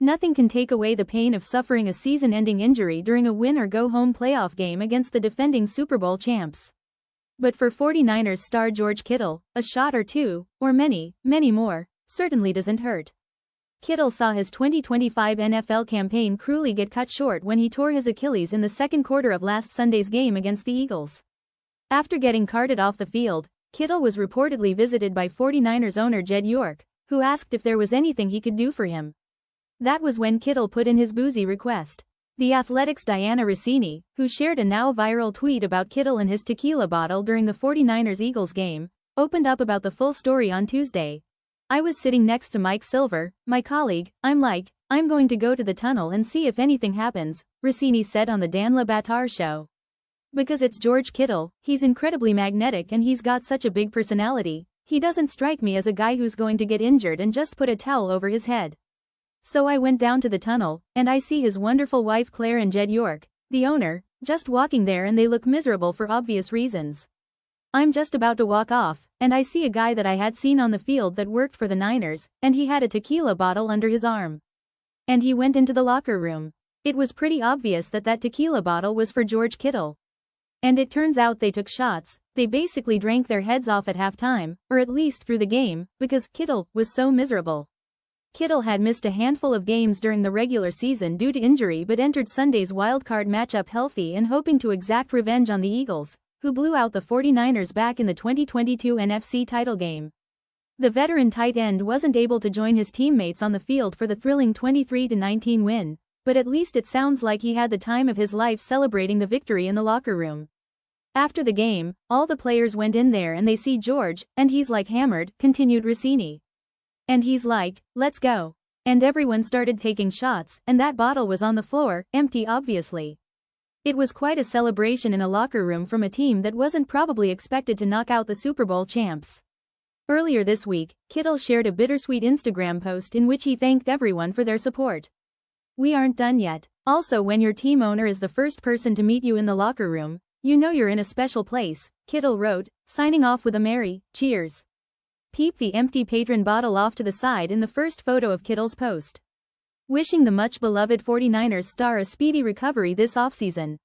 Nothing can take away the pain of suffering a season-ending injury during a win-or-go-home playoff game against the defending Super Bowl champs. But for 49ers star George Kittle, a shot or two, or many, many more, certainly doesn't hurt. Kittle saw his 2025 NFL campaign cruelly get cut short when he tore his Achilles in the second quarter of last Sunday's game against the Eagles. After getting carted off the field, Kittle was reportedly visited by 49ers owner Jed York, who asked if there was anything he could do for him. That was when Kittle put in his boozy request. The Athletic's Diana Rossini, who shared a now viral tweet about Kittle and his tequila bottle during the 49ers-Eagles game, opened up about the full story on Tuesday. "I was sitting next to Mike Silver, my colleague. I'm going to go to the tunnel and see if anything happens," Rossini said on the Dan Le Batard show. "Because it's George Kittle, he's incredibly magnetic and he's got such a big personality. He doesn't strike me as a guy who's going to get injured and just put a towel over his head. So I went down to the tunnel, and I see his wonderful wife Claire and Jed York, the owner, just walking there, and they look miserable for obvious reasons. I'm just about to walk off, and I see a guy that I had seen on the field that worked for the Niners, and he had a tequila bottle under his arm. And he went into the locker room. It was pretty obvious that that tequila bottle was for George Kittle. And it turns out they took shots. They basically drank their heads off at halftime, or at least through the game, because Kittle was so miserable." Kittle had missed a handful of games during the regular season due to injury but entered Sunday's wildcard matchup healthy and hoping to exact revenge on the Eagles, who blew out the 49ers back in the 2022 NFC title game. The veteran tight end wasn't able to join his teammates on the field for the thrilling 23-19 win, but at least it sounds like he had the time of his life celebrating the victory in the locker room. "After the game, all the players went in there and they see George, and he's like hammered," continued Rossini. "And he's like, 'Let's go.' And everyone started taking shots, and that bottle was on the floor, empty obviously. It was quite a celebration in a locker room from a team that wasn't probably expected to knock out the Super Bowl champs." Earlier this week, Kittle shared a bittersweet Instagram post in which he thanked everyone for their support. "We aren't done yet. Also, when your team owner is the first person to meet you in the locker room, you know you're in a special place," Kittle wrote, signing off with a merry, "Cheers." Peep the empty Patron bottle off to the side in the first photo of Kittle's post. Wishing the much-beloved 49ers star a speedy recovery this offseason.